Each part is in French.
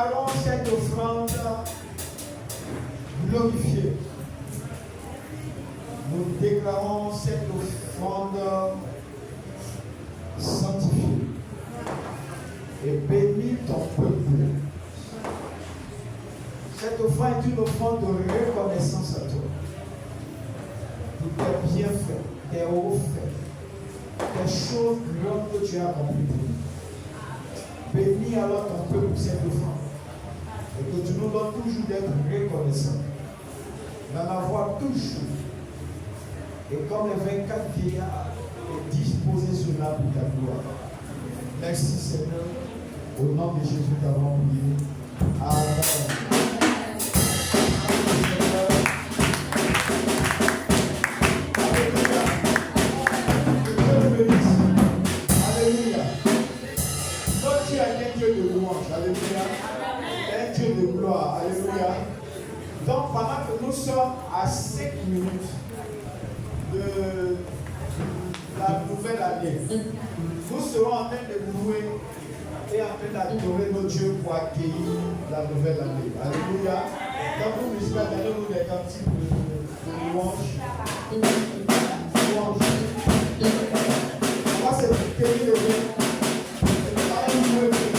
déclarons cette offrande glorifiée. Nous déclarons cette offrande sanctifiée. Et bénis ton peuple. Cette offrande est une offrande de reconnaissance à toi. Pour tes bienfaits, tes hauts faits, tes choses grandes que tu as accomplies pour nous. Bénis alors ton peuple pour cette offrande. Et que tu nous donnes toujours d'être reconnaissant. D'en avoir toujours. Et comme les 24 vieillards est disposé sur la pour ta gloire. Merci Seigneur. Au nom de Jésus, nous t'avons prié. Amen. Alléluia. Donc pendant que nous sommes à 5 minutes de la nouvelle année, nous serons en train de louer et en train d'adorer nos dieux pour accueillir la nouvelle année. Alléluia. Donc nous musiciens, donnez-nous des cantiques de louange. On va se tenir le Dieu. Alléluia.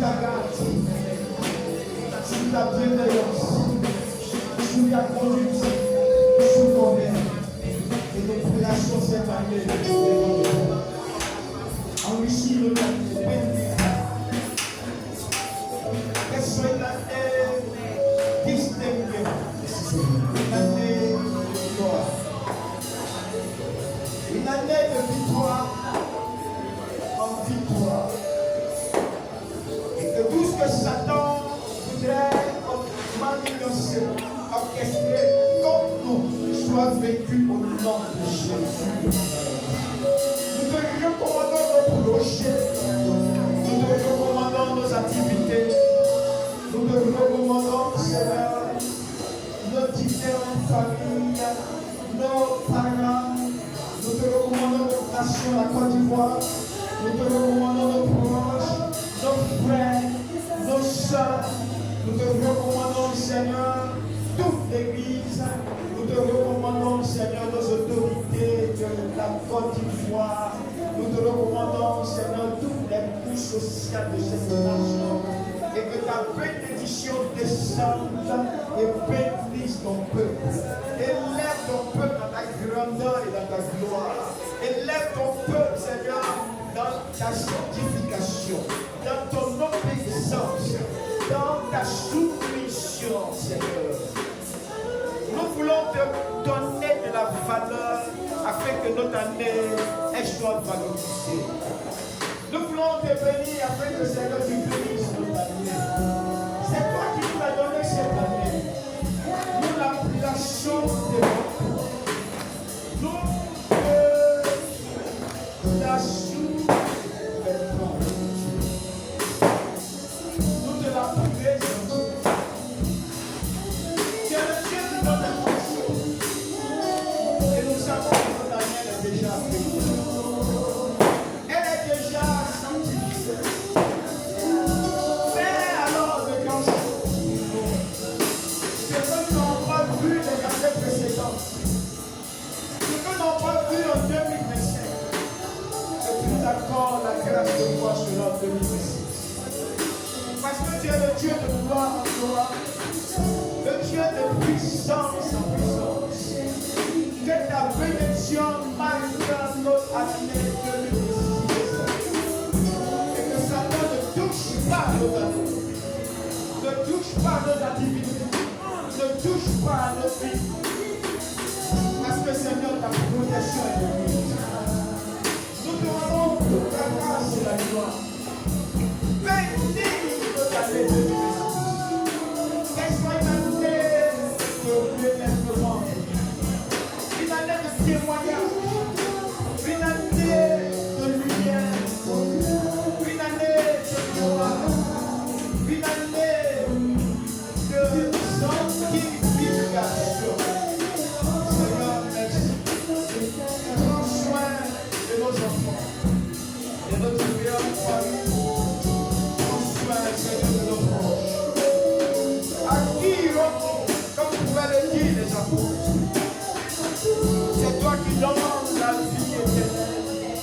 ta grâce, sous ta bienveillance, sous ta conduite, sous ton aide. Et nos prières cette année, enrichis le monde, bénis. Qu'elle soit une année distinguée, une année de gloire, une année de victoire en victoire. Et que tout ce que Satan voudrait manipuler, orchestrer contre nous, soit vécu au nom de Jésus. Nous te recommandons nos projets, nous te recommandons nos activités, nous te recommandons, Seigneur, nos différentes familles, nos parents, nous te recommandons notre nation, la Côte d'Ivoire, nous te recommandons nos proches, nos frères, nos soeurs, nous te recommandons, Seigneur, toute l'Église, nous te recommandons, Seigneur, nos autorités de la Côte d'Ivoire, nous te recommandons, Seigneur, toutes les couches sociales de cette nation, et que ta bénédiction descende et bénisse ton peuple. Élève ton peuple dans ta grandeur et dans ta gloire. Élève ton peuple, Seigneur, dans ta sanctification, dans ton obéissance, dans ta soumission, Seigneur. Nous voulons te donner de la valeur afin que notre année soit valorisée. Nous voulons te bénir afin que Seigneur tu bénisses notre année. C'est toi qui nous as donné cette année. Nous la plaçons devant toi. Nous te plaçons devant toi. Nous te la présentons. Tu es le Dieu qui donne la force. Et nous savons que notre année est déjà bénie. Elle est déjà sanctifiée. Fais alors de grandes choses. Ce que nous n'avons pas vu les années précédentes. Ce que nous n'avons pas vu en 2025. Que tu nous accordes la grâce de voir cela en 2026. Parce que tu es le Dieu de gloire en gloire. Le Dieu de puissance en puissance. Que ta bénédiction marque notre année 2026. Et que Satan ne touche pas nos années. Ne touche pas nos activités. Ne touche pas à nos vies. Parce que Seigneur, ta protection est de nous. Nous te rendons toute la grâce et la gloire. Bénis notre année 2026. Qu'elle soit une année de relèvement. Une année de témoignage, une année de lumière, une année de gloire, une année de sanctification. Seigneur, merci. Prends soin de nos enfants, de notre famille. Prends soin, Seigneur, de nos proches. À qui irons-nous, comme pouvaient le dire les apôtres? C'est toi qui donnes la vie éternelle.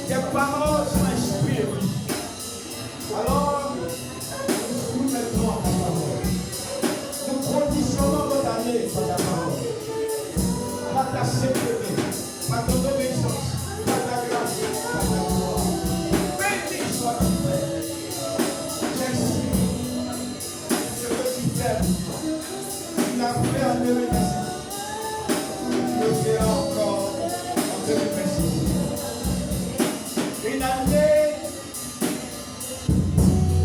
Tes paroles sont esprit et vie. Alors, nous mettons ta parole. Nous conditionnons notre année par ta parole. Par ta sainteté, par ton obéissance, par ta grâce, par ta gloire. Béni soit ton Père. Merci. Ce que tu fais pour toi. Tu l'as fait en 2026. Le faire encore en 2026. Une année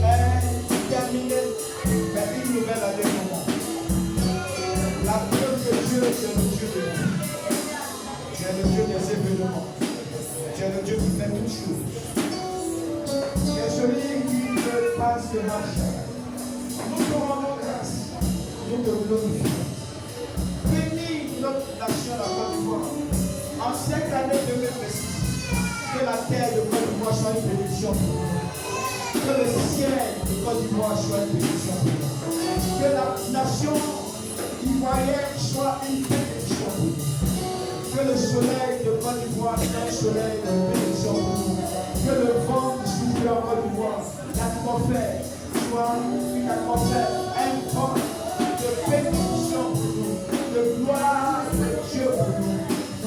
est terminée, mais une nouvelle année pour moi. La preuve que Dieu est le Dieu de nous. Tu es le Dieu des événements. Tu es le Dieu qui fait toutes choses. Tu es celui qui ne passe de marche. Nous te rendons grâce. Nous te glorifions. Bénis notre nation, la Côte d'Ivoire. En cette année 2026, que la terre de Côte d'Ivoire soit une bénédiction pour nous. Que le ciel de Côte d'Ivoire soit une bénédiction pour nous. Que la nation ivoirienne soit une bénédiction pour nous. Que le soleil de Côte d'Ivoire soit un soleil de bénédiction pour nous. Que le vent qui souffle en Côte d'Ivoire, l'atmosphère, joie, qui t'accorde un temps de bénédiction pour nous, de gloire de Dieu pour nous.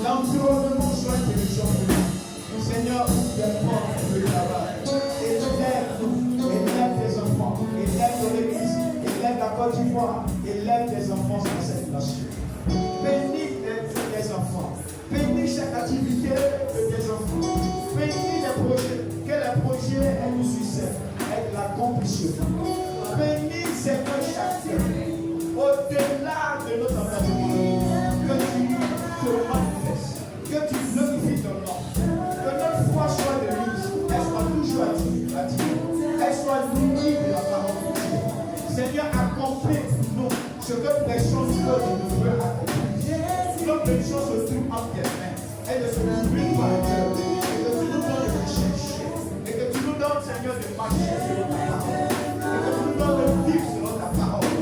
L'environnement soit une bénédiction pour nous. Seigneur, ouvre des portes de travail. Élève-nous, élève tes enfants, élève ton église, élève la Côte d'Ivoire, élève tes enfants dans cette nation. Bénis tes enfants, bénis chaque activité de tes enfants, bénis les projets, que les projets aient du succès, aient de l'accomplissement. Bénis Seigneur chacun, au-delà de notre environnement, que tu te manifestes, que tu glorifies ton nom. Que notre foi soit de lui, elle soit toujours active, elle soit nourrie de la parole de Dieu. Seigneur, accomplis pour nous ce que prêchons nous de nous veut accomplir. Notre prêchons se trouve entre tes mains, et de se nourrir par Dieu, et que tu nous donnes de chercher, et que tu nous donnes, Seigneur, de marcher selon ta parole, et que tu nous donnes de vivre selon ta parole.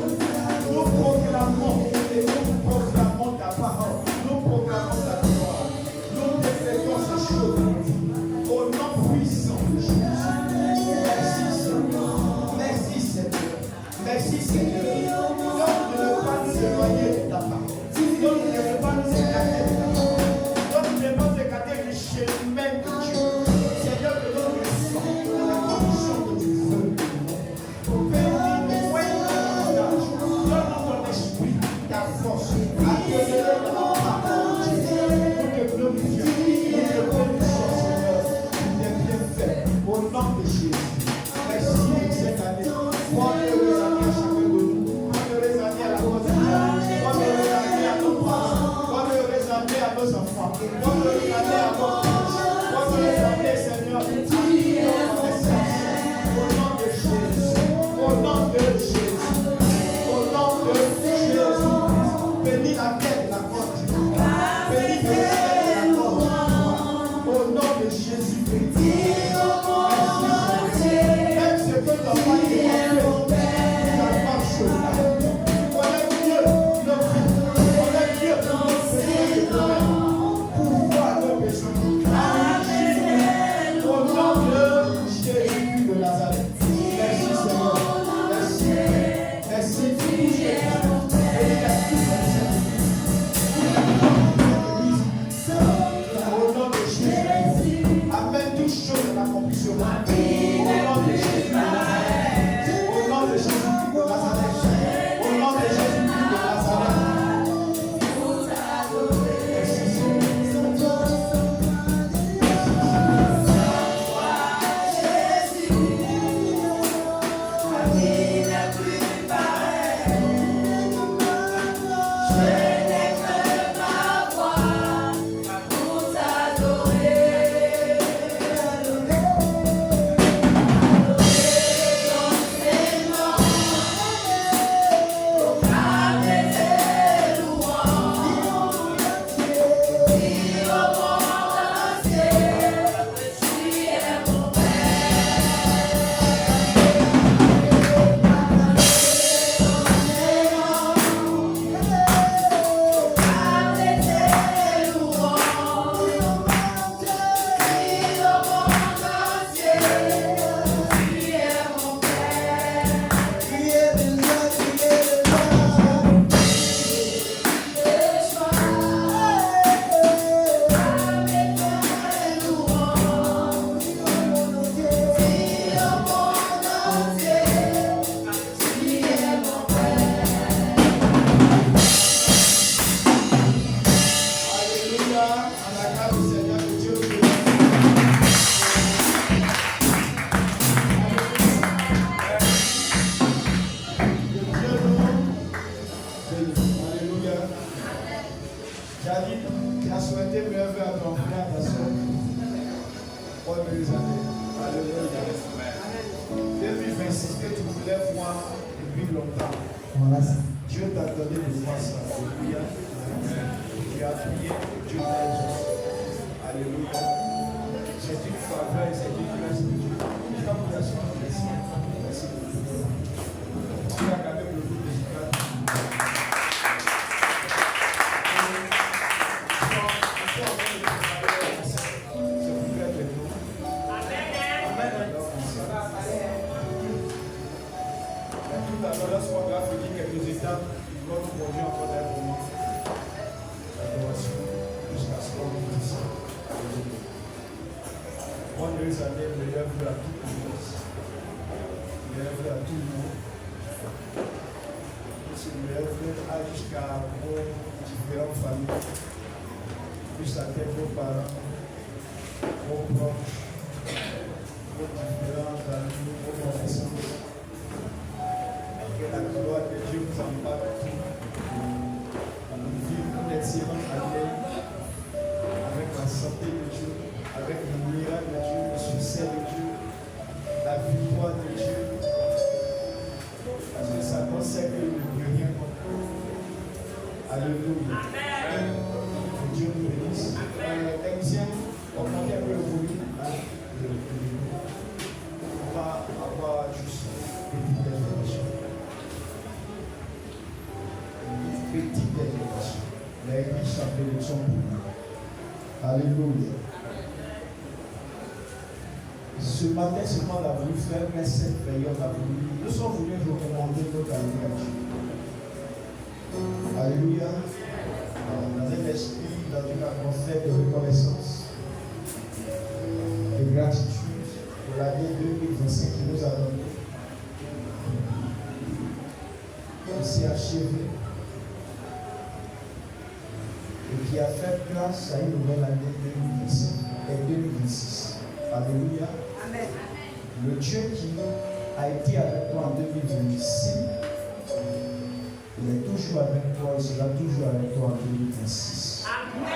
Nous proclamons, et nous proclamons ta parole, nous proclamons ta gloire, nous décrétons ces choses. Au nom puissant de Jésus. Merci Seigneur. Merci Seigneur. Merci Seigneur. Donc de ne pas nous éloigner de ta parole. Donc de ne pas nous écarter de ta parole. Donc de ne pas nous écarter du chemin de Dieu. Seigneur, que nous restons dans la condition que tu veux. Bénis-nous, donne-nous ton esprit, ta force, à te donner dans la parole de Dieu. Nous te glorifions. Au nom de Jésus. Merci pour cette année. Bonne heureuse année à chacun de nous. Bonne heureuse année à la Côte d'Ivoire. Bonne heureuse année à nos parents. Bonne heureuse année à nos enfants. Bonne heureuse année à nos proches. Bonne heureuse année, Seigneur, à nos naissances. Au nom de Jésus. Au nom de Jésus. Au nom de Jésus. Bénis la tête de la Côte d'Ivoire. Bénis le ciel de la Côte d'Ivoire. Au nom de Jésus. tendance graphique quelques étapes, nous allons nous conduire encore d'un moment d'adoration jusqu'à ce qu'on nous dise. Bonnes années, meilleure vue à tout le monde. Meilleure vue à tout le monde. C'est meilleure vue jusqu'à vos différentes familles, jusqu'à vos parents, vos proches, vos différents amis, vos connaissances. Que la gloire de Dieu vous empare tout. Vivre une excellente année avec la santé de Dieu, avec le miracle de Dieu, le succès de Dieu, la victoire de Dieu. Parce que ça concerne le rien contre nous. Alléluia. Que Dieu nous bénisse. Technicien, on va un peu le volume. On va avoir juste une petite information. Petite déclaration. L'église s'appelle son bout. Alléluia. Ce matin, seulement on a voulu faire, mais cette période a voulu. Nous sommes venus recommander notre année à Dieu. Alléluia. Dans un esprit, dans une atmosphère de reconnaissance, de gratitude pour l'année 2025 qui nous a donné. Qui s'est achevé. Et qui a fait place à une nouvelle année 2025 et 2026. Alléluia. Amen. Le Dieu qui a été avec toi en 2026, il est toujours avec toi et sera toujours avec toi en 2026. Amen.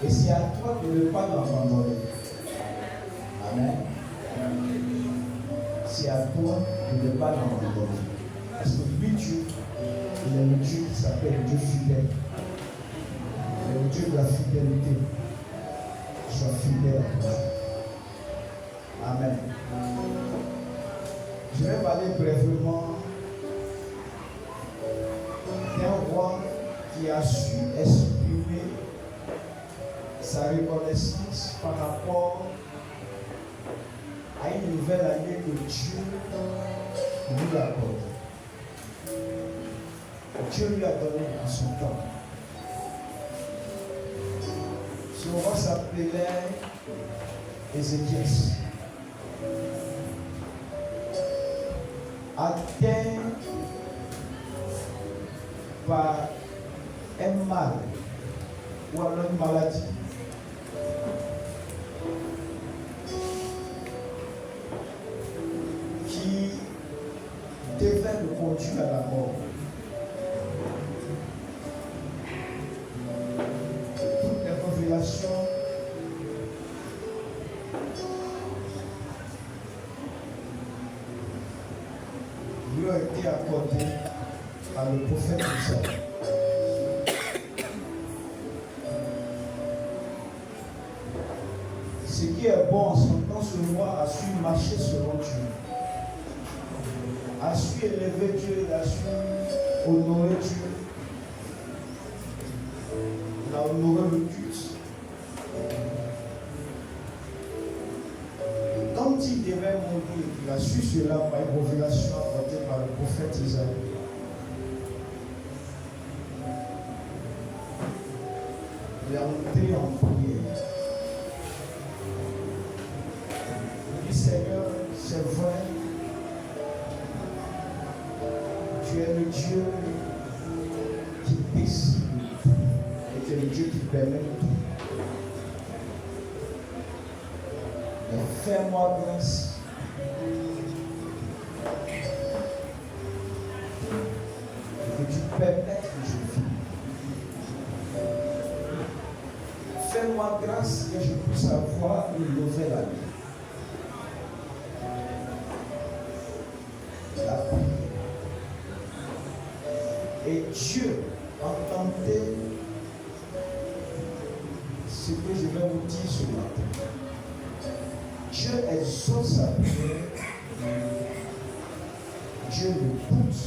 Et c'est à toi de ne pas l'abandonner. Amen. C'est à toi de ne pas l'abandonner. Parce que lui, Dieu, il est le Dieu qui s'appelle le Dieu fidèle. Il est le Dieu de la fidélité. Sois fidèle à toi. Amen. Je vais parler brièvement d'un roi qui a su exprimer sa reconnaissance par rapport à une nouvelle année que Dieu lui a accordée. Dieu lui a donné en son temps. Ce roi s'appelait Ézéchias. Atteint par un mal ou alors une maladie. Qui devait le conduire à la mort. Toutes les révélations lui ont été accordées par le prophète Isaïe. Ce qui est bon en son temps, ce roi a su marcher selon Dieu, a su élever Dieu, il a su honorer Dieu, il a honoré le culte. Quand il devait mourir, il a su cela par une révélation apportée par le prophète Isaïe. Il est entré en prière. Il dit, Seigneur, c'est vrai, tu es le Dieu qui décide et tu es le Dieu qui permet tout. Mais fais-moi grâce. Et que tu permettes que je vive. Fais-moi grâce que je puisse avoir une nouvelle année. La prière. Et Dieu entendait ce que je vais vous dire ce matin. Dieu exauce sa prière. Dieu l'écoute.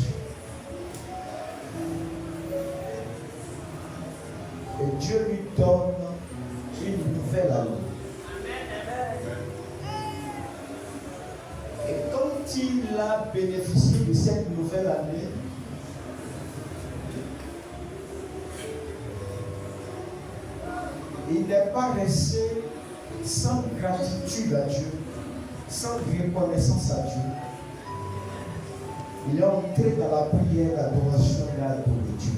Et Dieu lui donne une nouvelle année. il a bénéficié de cette nouvelle année, il n'est pas resté sans gratitude à Dieu, sans reconnaissance à Dieu. Il est entré dans la prière d'adoration et d'adoré Dieu.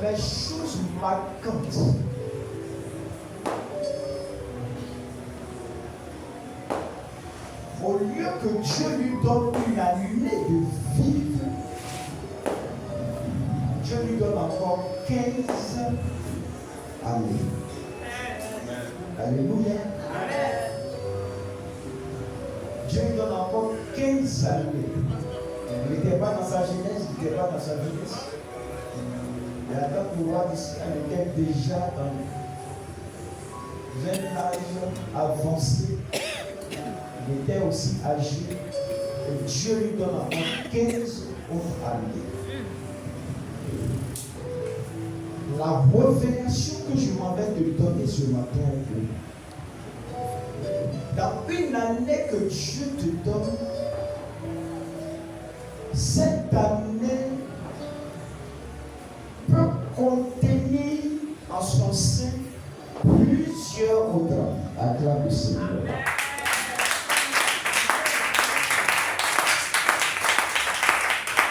Les choses marquantes au lieu que Dieu lui donne une année de vivre, Dieu lui donne encore 15 années. Alléluia. Dieu lui donne encore 15 années. Il n'était pas dans sa jeunesse, il n'était pas dans sa jeunesse. Et à date du roi d'Israël était déjà dans un âge avancé. Il était aussi âgé. Et Dieu lui donne encore 15 autres années. La révélation que je m'en vais te donner ce matin, dans une année que Dieu te donne, cette année peut contenir en son sein plusieurs autres. Acclame le Seigneur.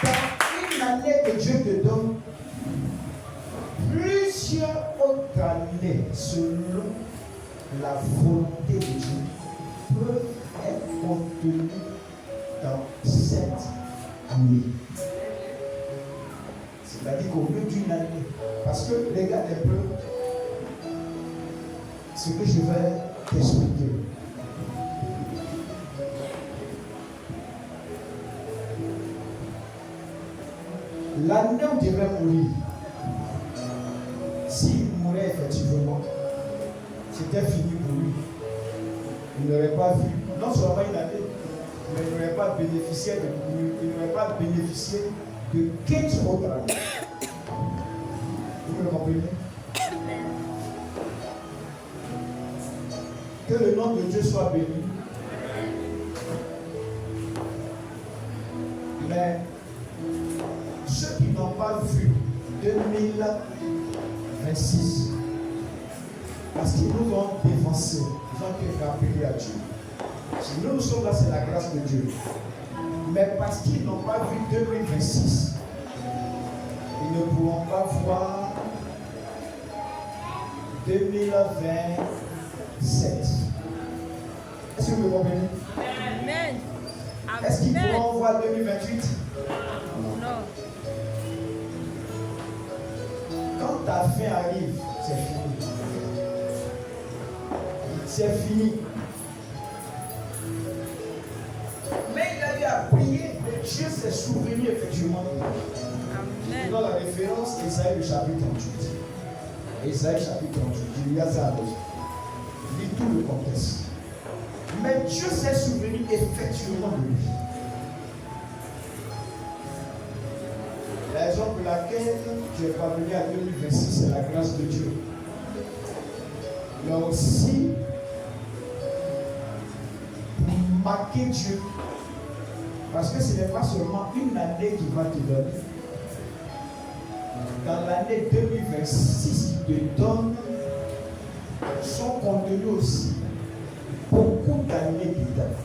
Dans une année que Dieu te donne, plusieurs autres années selon la volonté de Dieu peuvent être contenues dans cette année. C'est-à-dire qu'au lieu d'une année, parce que regarde un peu ce que je vais t'expliquer. L'année où il devait mourir, s'il mourait effectivement, c'était fini pour lui. Il n'aurait pas vu, non seulement une année, mais il n'aurait pas bénéficié de 15 autres années. Vous me comprenez? Que le nom de Dieu soit béni. Mais ceux qui n'ont pas vu 2026, parce qu'ils nous ont dévancés, ils ont été rappelés à Dieu. Si nous sommes là, c'est la grâce de Dieu. Mais parce qu'ils n'ont pas vu 2026, ils ne pourront pas voir 2027. Est-ce que vous comprenez? Amen. Est-ce qu'ils pourront voir 2028? Non. Quand ta fin arrive, c'est fini. C'est fini. Mais il a eu à prier et Dieu s'est souvenu effectivement. Amen. Dans la référence, Esaïe le chapitre 38. Esaïe chapitre 38. Il y a ça à l'autre. Lis tout le contexte. Mais Dieu s'est souvenu effectivement de lui. La raison pour laquelle tu es parvenu à 2026, c'est la grâce de Dieu. Mais aussi, pour marquer Dieu. Parce que ce n'est pas seulement une année qui va te donner. Dans l'année 2026, il te donne son contenu aussi. Beaucoup d'années dedans.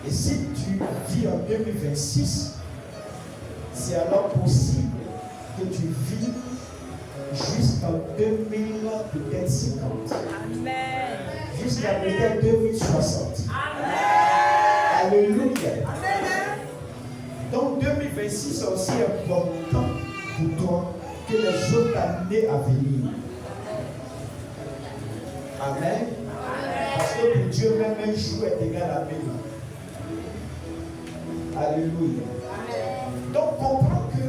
Et si tu vis en 2026, c'est alors possible que tu vis jusqu'en 2050. Amen. Jusqu'à peut-être 2060. Amen. Alléluia. Amen. Donc 2026 est aussi important pour toi que les autres années à venir. Amen. Parce que pour Dieu, même un jour est égal à 1000. Alléluia. Donc comprends que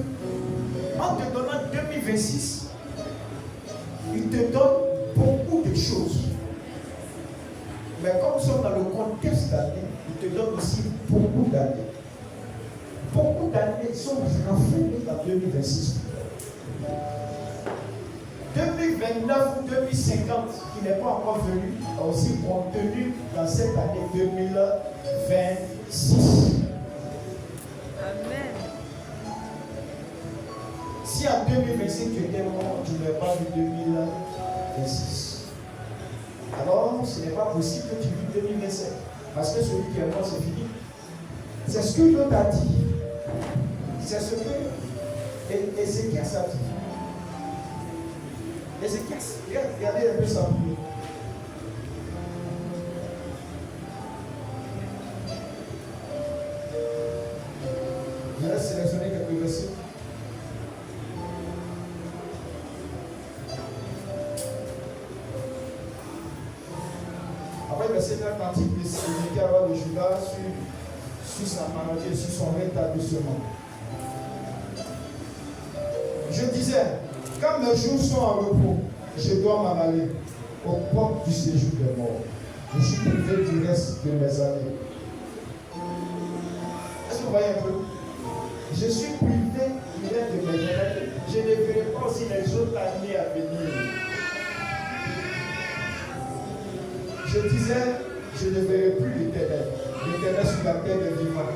en te donnant 2026, il te donne beaucoup de choses. Mais comme nous sommes dans le contexte d'année, il te donne aussi beaucoup d'années. Beaucoup d'années sont renfermées dans 2026. 2026 2029 ou 2050 qui n'est pas encore venu, a aussi contenu dans cette année 2026. Amen. Si en 2025 tu étais mort, tu n'aurais pas vu 2026. Alors, ce n'est pas possible que tu vis 2027. Parce que celui qui est mort, c'est fini. C'est ce que Dieu t'a dit. C'est ce que Ézéchias a dit. Ézéchias, regardez un peu ça. Je vais sélectionner quelques versets. Après le verset 9, cantique de Sédéchias, roi de Juda, sur sa maladie et sur son rétablissement. Je disais, quand mes jours sont en repos, je dois m'en aller aux portes du séjour des morts. Je suis privé du reste de mes années. Est-ce que vous voyez un peu? Je suis privé du reste de mes années. Je ne verrai pas aussi les autres années à venir. Je disais, je ne verrai plus l'Éternel. L'Éternel sur la terre des vivants.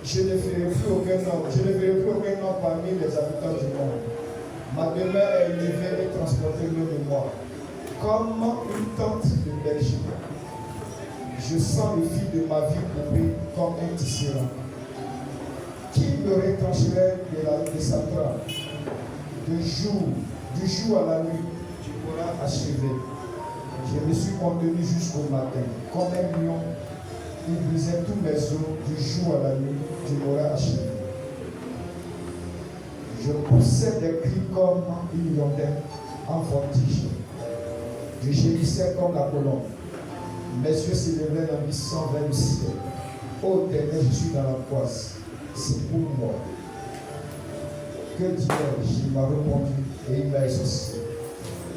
Je ne verrai plus aucun homme. Je ne verrai plus aucun homme parmi les habitants du monde. Ma demeure est élevée et transportée loin de moi. Comme une tente de berger. Je sens le fil de ma vie coupé comme un tisserand. Qui me retrancherait de sa trame? Du jour à la nuit, tu pourras achever. Je me suis contenu jusqu'au matin. Comme un lion, il brisait tous mes os. Du jour à la nuit, tu m'auras achevé. Je poussais des cris comme une hirondelle en voltige. Je gémissais comme la colombe. Mes yeux s'élevaient languissants vers le ciel. Ô Éternel, je suis dans l'angoisse. C'est pour moi. Que dirais-je? Il m'a répondu et il m'a exaucé.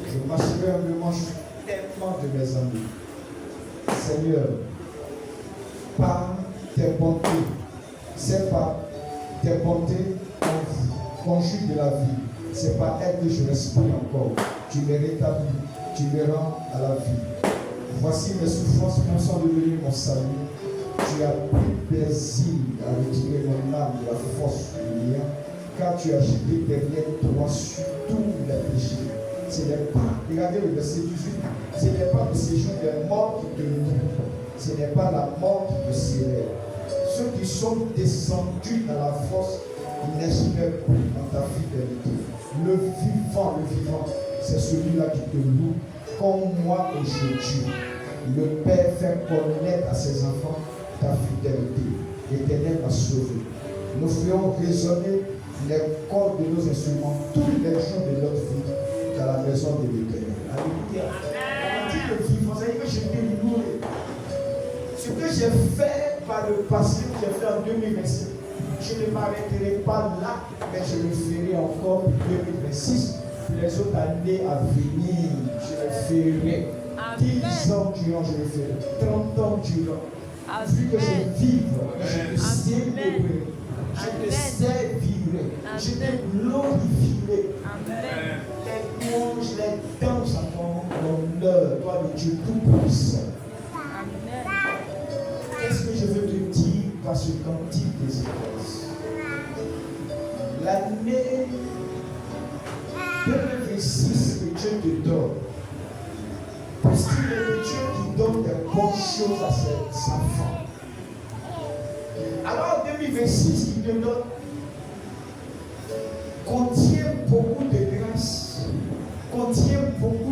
Je marcherai humblement tellement de mes amis. Seigneur, par tes bontés, c'est par tes bontés qu'on juge de la vie. C'est par elle que je respire encore. Tu me rétablis, tu me rends à la vie. Voici mes souffrances sont devenues mon salut. Tu as pris plaisir à retirer mon âme de la force du lien, car tu as jeté derrière toi sur tous les péchés. Ce n'est pas, regardez le verset 18, ce n'est pas le séjour des morts qui te lie, ce n'est pas la mort qui te scellait. Ceux qui sont descendus dans la force, ils n'espèrent plus dans ta fidélité. Le vivant, c'est celui-là qui te loue, comme moi aujourd'hui. Le Père fait connaître à ses enfants ta fidélité. L'Éternel m'a sauvé. Nous ferons résonner les cordes de nos instruments tous les jours de notre vie dans la maison de l'Éternel. Alléluia. Le vivant, c'est-à-dire que je peux louer. Ce que j'ai fait par le passé, que j'ai fait en 2025, je ne m'arrêterai pas là, mais je le ferai encore pour 2026. Les autres années à venir, je le ferai. 10 ans durant, je le ferai. 30 ans durant. Vu que je vivre, je te célébrer, je te servirai, je te glorifierai. Les louanges, les danses à ton honneur, toi le Dieu Tout-Puissant. Qu'est-ce que je veux te dire par ce cantique des églises? L'année 2026 que Dieu te donne, parce qu'il est le Dieu qui donne des bonnes choses à ses enfants. Alors 2026 qu'il te donne contient beaucoup de grâce, contient beaucoup